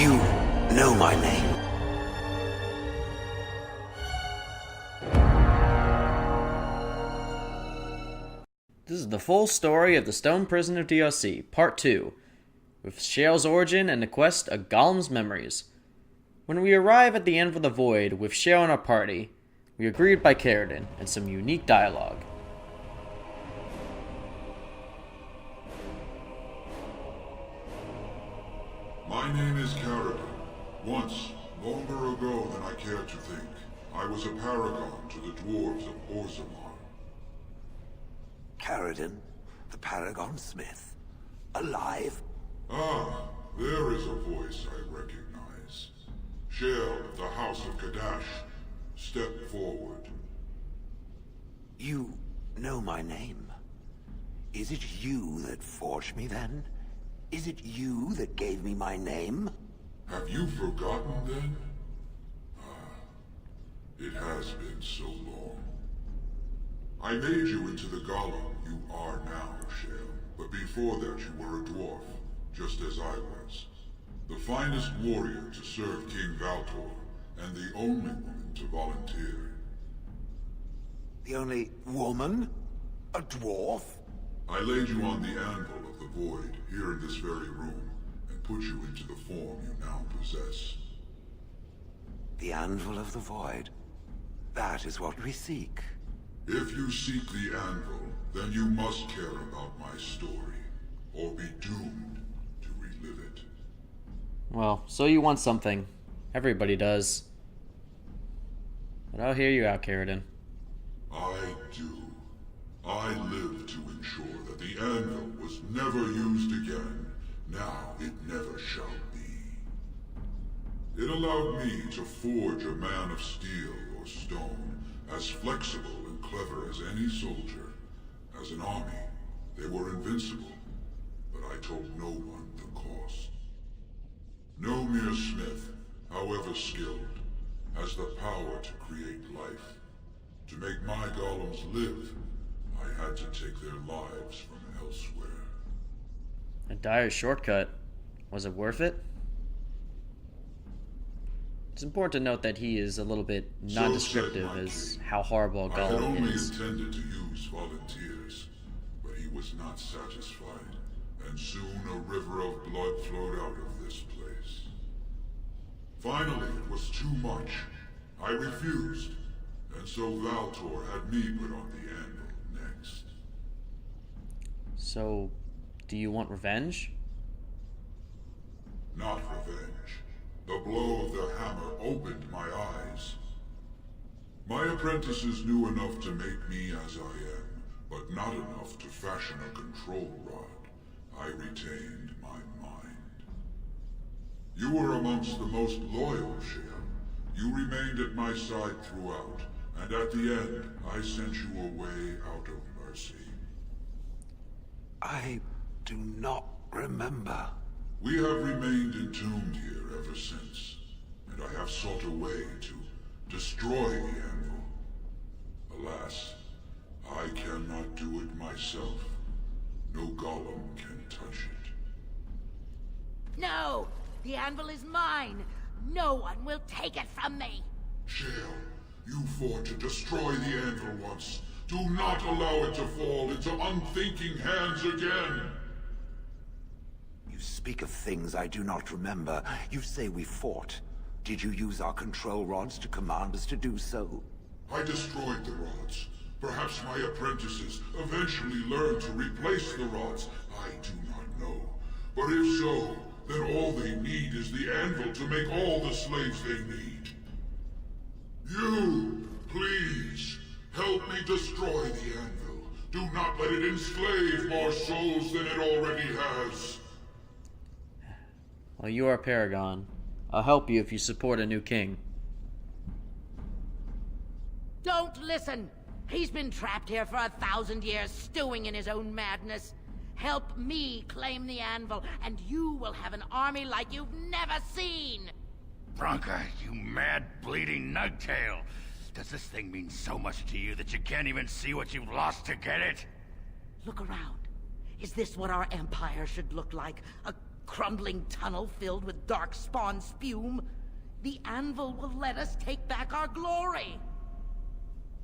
You know my name. This is the full story of the Stone Prison of DLC, Part 2, with Shale's origin and the quest of Golem's memories. When we arrive at the end of the Void with Shale and our party, we are greeted by Cardin and some unique dialogue. My name is Cardin. Once, longer ago than I care to think, I was a paragon to the dwarves of Orzammar. Cardin, the Paragon Smith. Alive? Ah, there is a voice I recognize. Shale of the House of Kadash. Step forward. You know my name. Is it you that forged me then? Is it you that gave me my name? Have you forgotten then? Ah, it has been so long. I made you into the Golem you are now, Shale. But before that you were a dwarf, just as I was. The finest warrior to serve King Valtor, and the only woman to volunteer. The only woman? A dwarf? I laid you on the anvil of the Void, here in this very room, and put you into the form you now possess. The anvil of the Void. That is what we seek. If you seek the anvil, then you must care about my story, or be doomed to relive it. Well, so you want something. Everybody does. But I'll hear you out, Cardin. I do. I live to ensure that the anvil was never used again. Now it never shall be. It allowed me to forge a man of steel or stone, as flexible and clever as any soldier. As an army, they were invincible, but I told no one the cost. No mere smith, however skilled, has the power to create life. To make my golems live, I had to take their lives from elsewhere. A dire shortcut. Was it worth it? It's important to note that he is a little bit non-descriptive as how horrible a I had Golem only is. intended to use volunteers, but he was not satisfied, and soon a river of blood flowed out of this place. Finally, it was too much. I refused, and so Valtor had me put on the anvil next. So, do you want revenge? Not revenge. The blow of the hammer opened my eyes. My apprentices knew enough to make me as I am, but not enough to fashion a control rod. I retained my mind. You were amongst the most loyal, Shale. You remained at my side throughout, and at the end, I sent you away out of mercy. I do not remember. We have remained entombed here ever since, and I have sought a way to destroy the anvil. Alas, I cannot do it myself. No golem can touch it. No! The anvil is mine! No one will take it from me! Shale, you fought to destroy the anvil once. Do not allow it to fall into unthinking hands again! You speak of things I do not remember. You say we fought. Did you use our control rods to command us to do so? I destroyed the rods. Perhaps my apprentices eventually learned to replace the rods. I do not know. But if so, then all they need is the anvil to make all the slaves they need. You, please, help me destroy the anvil. Do not let it enslave more souls than it already has. Well, you are a paragon. I'll help you if you support a new king. Don't listen! He's been trapped here for 1,000 years, stewing in his own madness. Help me claim the anvil, and you will have an army like you've never seen! Bronca, you mad, bleeding nugtail! Does this thing mean so much to you that you can't even see what you've lost to get it? Look around. Is this what our empire should look like? A crumbling tunnel filled with dark spawn spume, the anvil will let us take back our glory.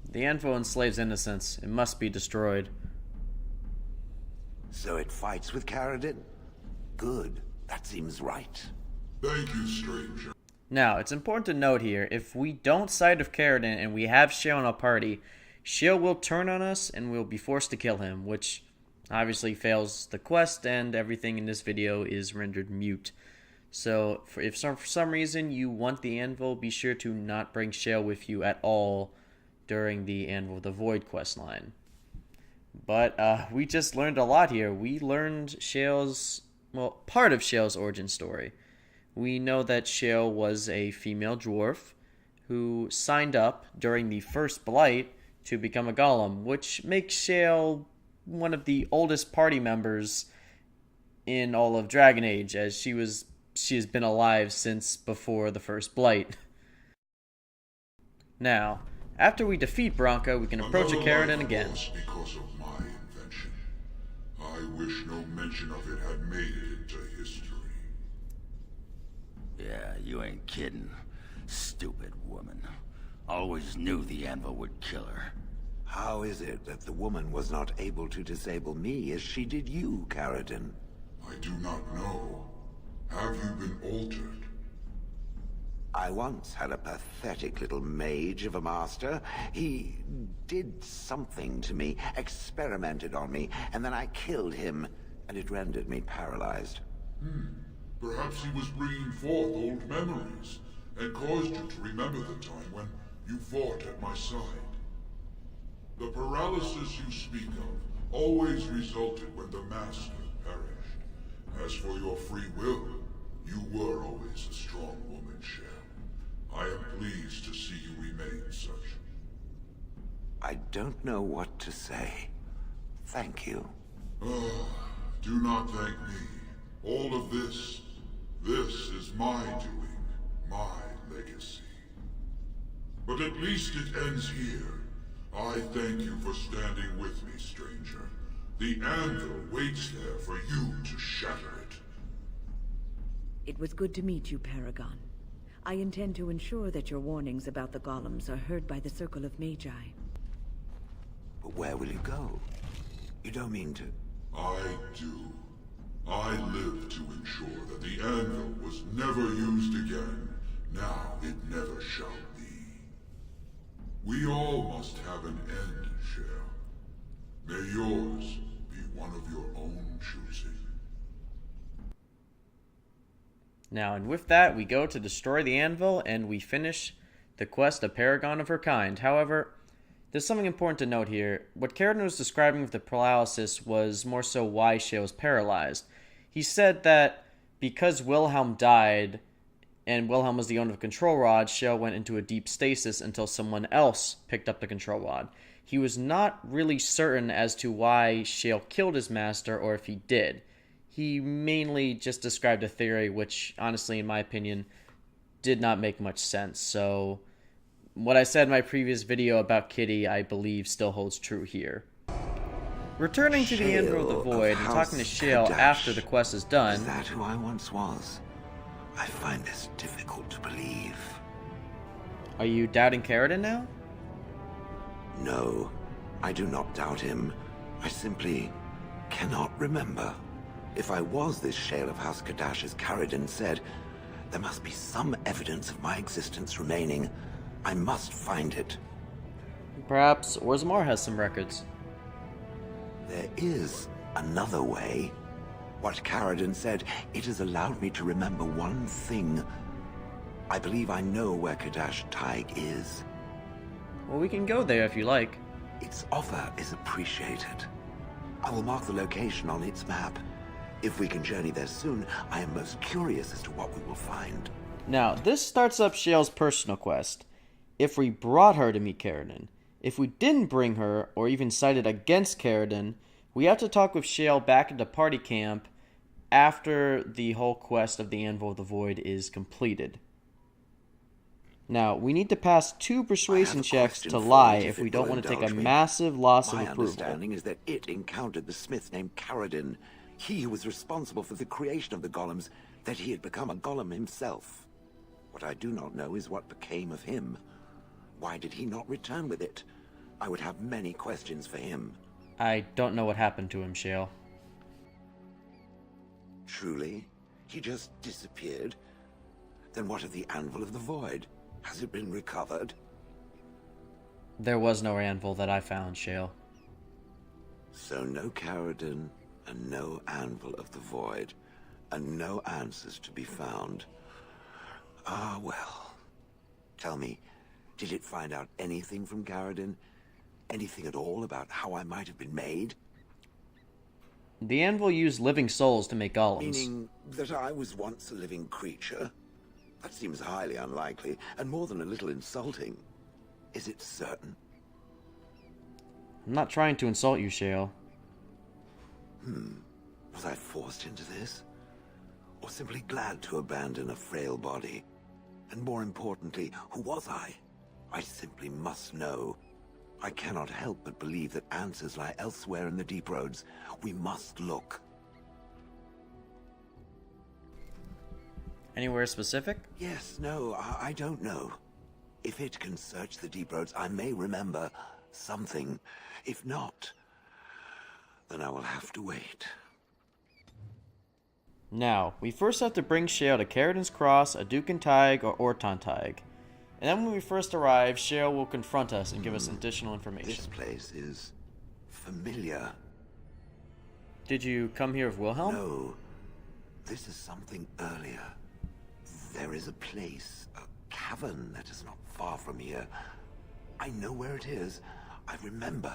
The anvil enslaves innocence. It must be destroyed. So it fights with Cardin? Good. That seems right. Thank you, stranger. Now, it's important to note here, if we don't side with Cardin and we have Shale in our party, Shale will turn on us and we'll be forced to kill him, which obviously fails the quest, and everything in this video is rendered mute. So, if for some reason you want the anvil, be sure to not bring Shale with you at all during the Anvil of the Void quest line. But we just learned a lot here. We learned Shale's, well, part of Shale's origin story. We know that Shale was a female dwarf who signed up during the first Blight to become a Golem, which makes Shale one of the oldest party members in all of Dragon Age, as she has been alive since before the first Blight. Now, after we defeat Bronca, we can approach a Cardin again. Because of my invention. I wish no mention of it had made it into history. Yeah, you ain't kidding. Stupid woman. Always knew the anvil would kill her. How is it that the woman was not able to disable me as she did you, Cardin? I do not know. Have you been altered? I once had a pathetic little mage of a master. He did something to me, experimented on me, and then I killed him, and it rendered me paralyzed. Perhaps he was bringing forth old memories, and caused you to remember the time when you fought at my side. The paralysis you speak of always resulted when the Master perished. As for your free will, you were always a strong woman, Shale. I am pleased to see you remain such. I don't know what to say. Thank you. Do not thank me. All of this is my doing, my legacy. But at least it ends here. I thank you for standing with me, stranger. The anvil waits there for you to shatter it. It was good to meet you, Paragon. I intend to ensure that your warnings about the golems are heard by the Circle of Magi. But where will you go? You don't mean to... I do. I live to ensure that the anvil was never used again. Now it never shall be. We all must have an end, Shale. May yours be one of your own choosing. Now, and with that, we go to destroy the anvil, and we finish the quest of Paragon of her kind. However, there's something important to note here. What Cardin was describing with the paralysis was more so why Shale was paralyzed. He said that because Wilhelm died, and Wilhelm was the owner of the control rod, Shale went into a deep stasis until someone else picked up the control rod. He was not really certain as to why Shale killed his master, or if he did. He mainly just described a theory which, honestly, in my opinion, did not make much sense. So, what I said in my previous video about Kitty, I believe still holds true here. Returning to the Anvil of the Void and talking to Shale after the quest is done... Is that who I once was? I find this difficult to believe. Are you doubting Cardin now? No, I do not doubt him. I simply cannot remember. If I was this Shale of House Kadash, as Cardin said, there must be some evidence of my existence remaining. I must find it. Perhaps Orzammar has some records. There is another way. What Cardin said, it has allowed me to remember one thing. I believe I know where Kadash Taig is. Well, we can go there if you like. Its offer is appreciated. I will mark the location on its map. If we can journey there soon, I am most curious as to what we will find. Now, this starts up Shale's personal quest. If we brought her to meet Cardin, if we didn't bring her, or even sided against Cardin, we have to talk with Shale back at the party camp after the whole quest of the Anvil of the Void is completed. Now, we need to pass 2 persuasion checks to lie if we don't want to take a massive loss of approval. My understanding is that it encountered the smith named Cardin. He who was responsible for the creation of the golems, that he had become a golem himself. What I do not know is what became of him. Why did he not return with it? I would have many questions for him. I don't know what happened to him, Shale. Truly? He just disappeared? Then what of the Anvil of the Void? Has it been recovered? There was no anvil that I found, Shale. So no Cardin, and no Anvil of the Void, and no answers to be found. Ah, well. Tell me, did it find out anything from Cardin? Anything at all about how I might have been made? The anvil used living souls to make golems. Meaning that I was once a living creature? That seems highly unlikely, and more than a little insulting. Is it certain? I'm not trying to insult you, Shale. Was I forced into this? Or simply glad to abandon a frail body? And more importantly, who was I? I simply must know. I cannot help but believe that answers lie elsewhere in the deep roads. We must look. Anywhere specific? Yes, no, I don't know. If it can search the deep roads, I may remember something. If not, then I will have to wait. Now, we first have to bring Shale to Cardin's Cross, Adukenteig, or Ortonteig. And then when we first arrive, Shale will confront us and give us additional information. This place is familiar. Did you come here with Wilhelm? No, this is something earlier. There is a place, a cavern that is not far from here. I know where it is. I remember.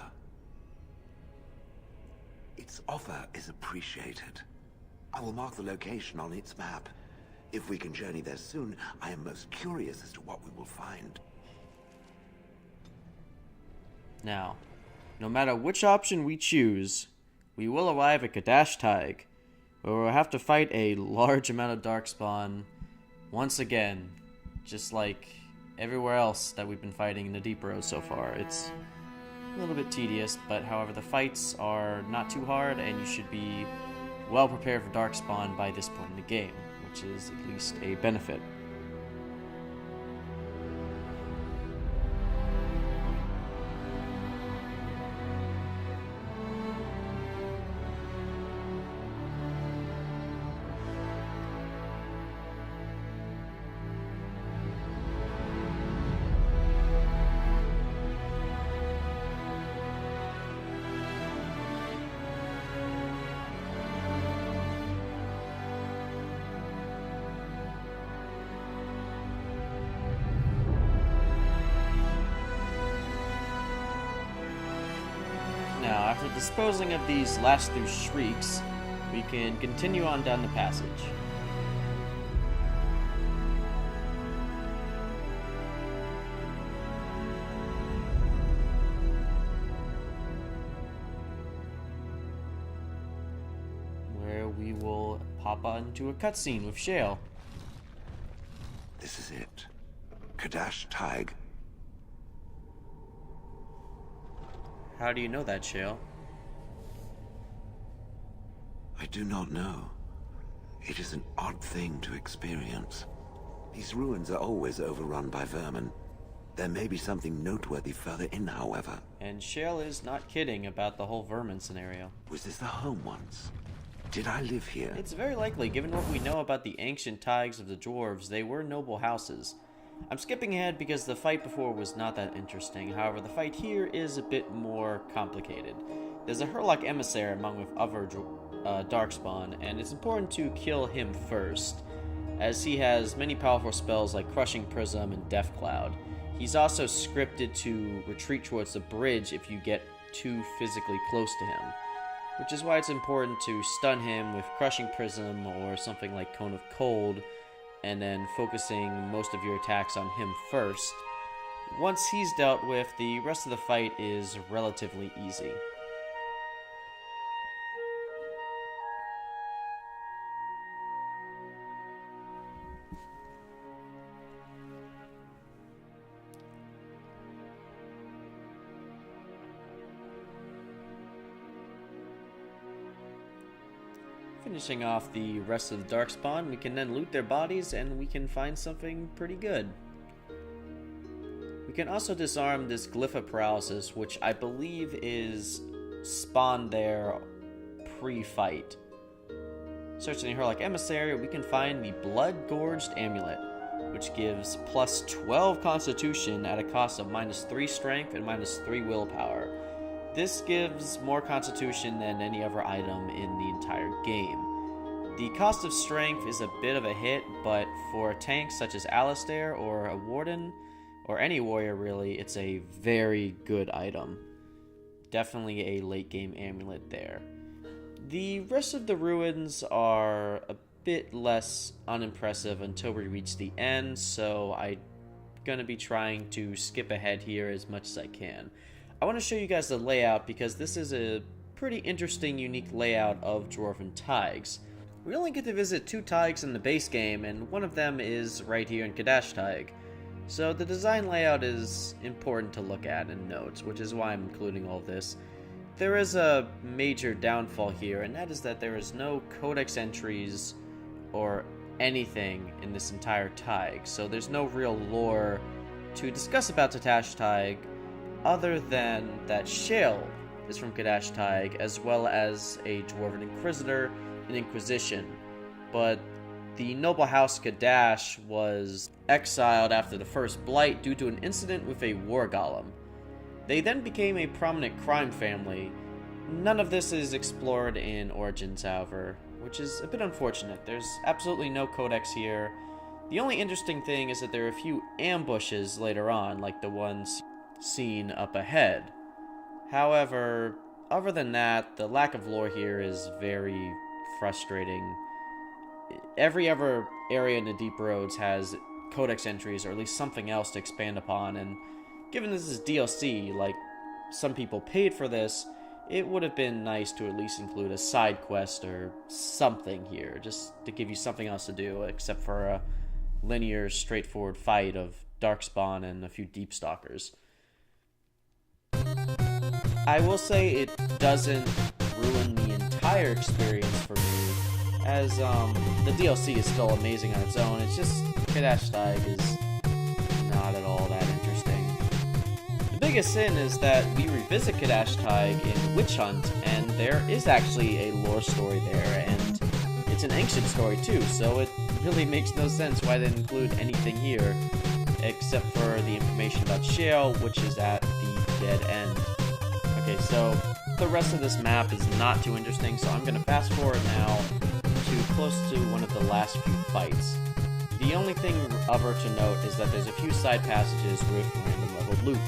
Its offer is appreciated. I will mark the location on its map. If we can journey there soon, I am most curious as to what we will find. Now, no matter which option we choose, we will arrive at Kadashtaig, where we'll have to fight a large amount of Darkspawn once again, just like everywhere else that we've been fighting in the Deep Road so far. It's a little bit tedious, but however, the fights are not too hard, and you should be well prepared for Darkspawn by this point in the game, which is at least a benefit. Now, after disposing of these last two shrieks, we can continue on down the passage. Where we will pop onto a cutscene with Shale. This is it. Kadashtaig. How do you know that, Shale? I do not know. It is an odd thing to experience. These ruins are always overrun by vermin. There may be something noteworthy further in, however. And Shale is not kidding about the whole vermin scenario. Was this the home once? Did I live here? It's very likely, given what we know about the ancient taigs of the dwarves, they were noble houses. I'm skipping ahead because the fight before was not that interesting. However, the fight here is a bit more complicated. There's a Herlock emissary among with other Darkspawn, and it's important to kill him first, as he has many powerful spells like Crushing Prism and Death Cloud. He's also scripted to retreat towards the bridge if you get too physically close to him, which is why it's important to stun him with Crushing Prism or something like Cone of Cold, and then focusing most of your attacks on him first. Once he's dealt with, the rest of the fight is relatively easy. Finishing off the rest of the Darkspawn, we can then loot their bodies and we can find something pretty good. We can also disarm this Glyph of Paralysis, which I believe is spawned there pre-fight. Searching the Herlock Emissary, we can find the Blood-Gorged Amulet, which gives plus 12 Constitution at a cost of -3 Strength and -3 Willpower. This gives more Constitution than any other item in the entire game. The cost of Strength is a bit of a hit, but for a tank such as Alistair or a Warden, or any warrior really, it's a very good item. Definitely a late game amulet there. The rest of the ruins are a bit less unimpressive until we reach the end, so I'm gonna be trying to skip ahead here as much as I can. I want to show you guys the layout because this is a pretty interesting, unique layout of Dwarven Taigs. We only get to visit 2 Taigs in the base game, and one of them is right here in Kadash Taig. So the design layout is important to look at and note, which is why I'm including all this. There is a major downfall here, and that is that there is no codex entries or anything in this entire Taig, so there's no real lore to discuss about Kadash Taig, other than that Shale is from Kadash Taig, as well as a Dwarven Inquisitor and Inquisition. But the noble house Kadash was exiled after the First Blight due to an incident with a war golem. They then became a prominent crime family. None of this is explored in Origins, however, which is a bit unfortunate. There's absolutely no codex here. The only interesting thing is that there are a few ambushes later on, like the ones seen up ahead. However, other than that, the lack of lore here is very frustrating. Every other area in the Deep Roads has codex entries or at least something else to expand upon, and given this is DLC, like some people paid for this, it would have been nice to at least include a side quest or something here, just to give you something else to do except for a linear, straightforward fight of Darkspawn and a few Deep Stalkers. I will say it doesn't ruin the entire experience for me, as the DLC is still amazing on its own. It's just Kadash Taig is not at all that interesting. The biggest sin is that we revisit Kadash Taig in Witch Hunt, and there is actually a lore story there, and it's an ancient story too, so it really makes no sense why they didn't include anything here, except for the information about Shale, which is at the dead end. Okay, so the rest of this map is not too interesting, so I'm going to fast forward now to close to one of the last few fights. The only thing other to note is that there's a few side passages with random level loot,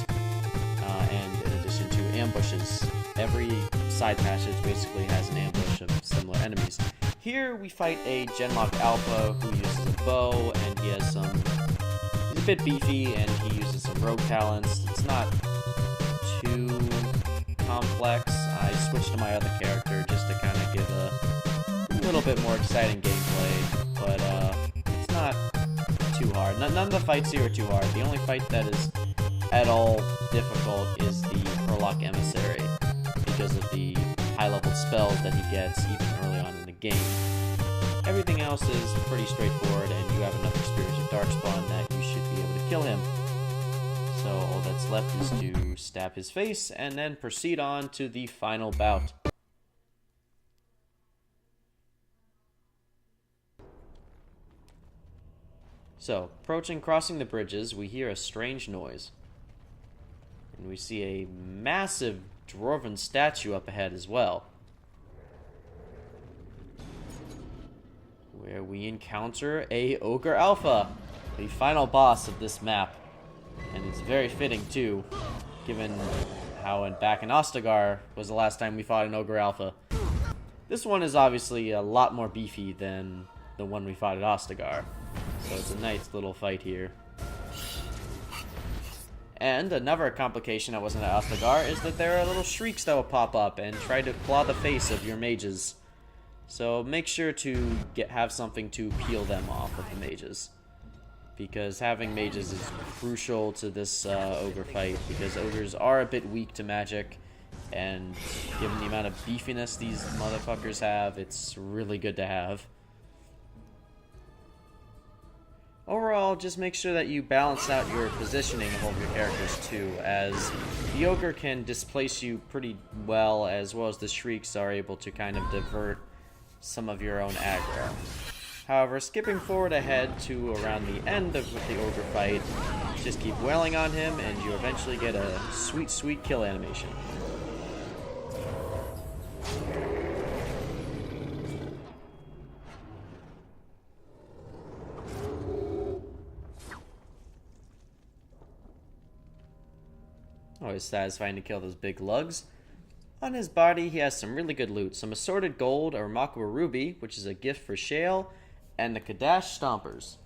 and in addition to ambushes. Every side passage basically has an ambush of similar enemies. Here we fight a Genlock Alpha who uses a bow, and he's a bit beefy, and he uses some rogue talents. It's not too complex. I switched to my other character just to kind of give a little bit more exciting gameplay, but it's not too hard. None of the fights here are too hard. The only fight that is at all difficult is the Herlock Emissary, because of the high-level spells that he gets even early on in the game. Everything else is pretty straightforward, and you have enough experience with Darkspawn that you should be able to kill him. So all that's left is to stab his face, and then proceed on to the final bout. So, approaching crossing the bridges, we hear a strange noise. And we see a massive dwarven statue up ahead as well, where we encounter a Ogre Alpha, the final boss of this map. And it's very fitting too, given how back in Ostagar was the last time we fought an Ogre Alpha. This one is obviously a lot more beefy than the one we fought at Ostagar, so it's a nice little fight here. And another complication that wasn't at Ostagar is that there are little shrieks that will pop up and try to claw the face of your mages. So make sure to have something to peel them off of the mages, because having mages is crucial to this ogre fight, because ogres are a bit weak to magic, and given the amount of beefiness these motherfuckers have, it's really good to have. Overall, just make sure that you balance out your positioning of all of your characters too, as the Ogre can displace you pretty well as the Shrieks are able to kind of divert some of your own aggro. However, skipping forward ahead to around the end of the Ogre fight, just keep wailing on him and you eventually get a sweet, sweet kill animation. Always satisfying to kill those big lugs. On his body, he has some really good loot. Some assorted gold, a remarkable ruby, which is a gift for Shale, and the Kadash Stompers,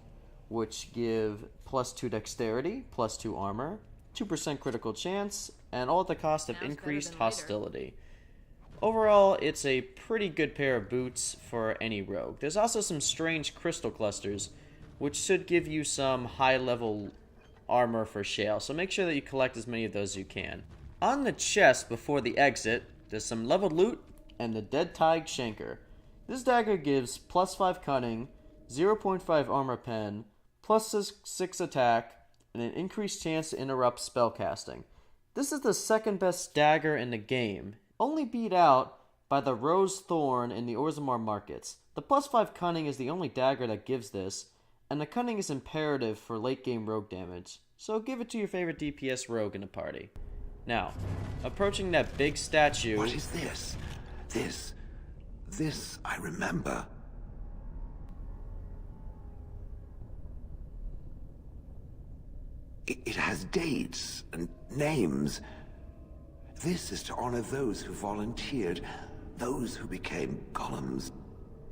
which give +2 dexterity, +2 armor, 2% critical chance, and all at the cost of increased hostility. Overall, it's a pretty good pair of boots for any rogue. There's also some strange crystal clusters, which should give you some high-level armor for Shale, so make sure that you collect as many of those as you can. On the chest before the exit, there's some leveled loot and the Dead Tig Shanker. This dagger gives +5 cunning, 0.5 armor pen, +6 attack, and an increased chance to interrupt spellcasting. This is the second best dagger in the game, only beat out by the Rose Thorn in the Orzammar markets. The +5 cunning is the only dagger that gives this, and the cunning is imperative for late game rogue damage, so give it to your favorite DPS rogue in a party. Now, approaching that big statue... What is this? This I remember. It has dates and names. This is to honor those who volunteered, those who became golems.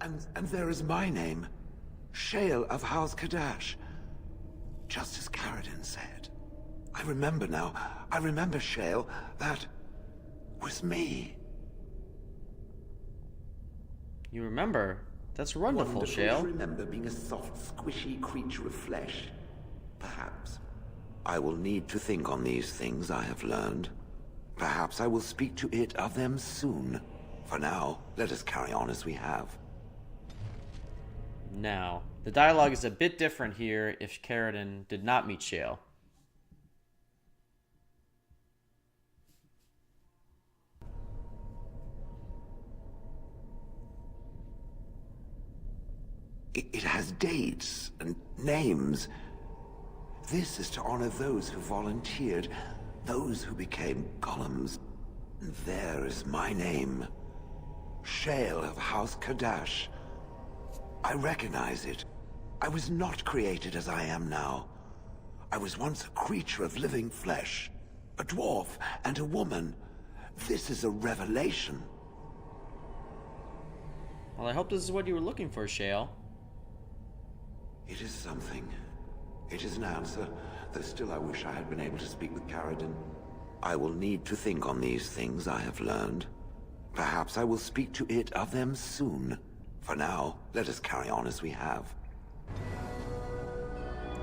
And there is my name. Shale of House Kadash. Just as Cardin said. I remember now. I remember, Shale. That was me. You remember? That's wonderful, Wonderful Shale. to remember being a soft, squishy creature of flesh. Perhaps. I will need to think on these things I have learned. Perhaps I will speak to it of them soon. For now, let us carry on as we have. Now, the dialogue is a bit different here if Cardin did not meet Shale. It has dates and names. This is to honor those who volunteered, those who became golems. And there is my name. Shale of House Kadash. I recognize it. I was not created as I am now. I was once a creature of living flesh, a dwarf and a woman. This is a revelation. Well, I hope this is what you were looking for, Shale. It is something. It is an answer, though still I wish I had been able to speak with Cardin. I will need to think on these things I have learned. Perhaps I will speak to it of them soon. For now, let us carry on as we have.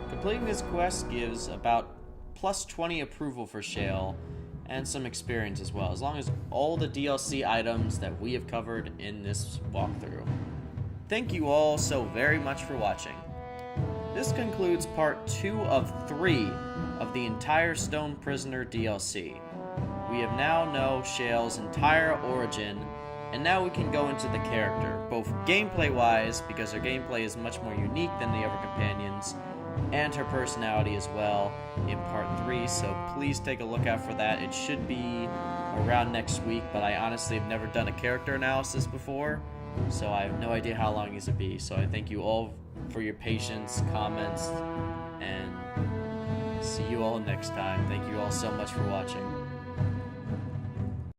Completing this quest gives about +20 approval for Shale, and some experience as well, as long as all the DLC items that we have covered in this walkthrough. Thank you all so very much for watching. This concludes part 2 of 3 of the entire Stone Prisoner DLC. We have now know Shale's entire origin, and now we can go into the character, both gameplay-wise, because her gameplay is much more unique than the other companions, and her personality as well in part 3, so please take a look out for that. It should be around next week, but I honestly have never done a character analysis before, so I have no idea how long these will be. So I thank you all for your patience, comments, and see you all next time. Thank you all so much for watching.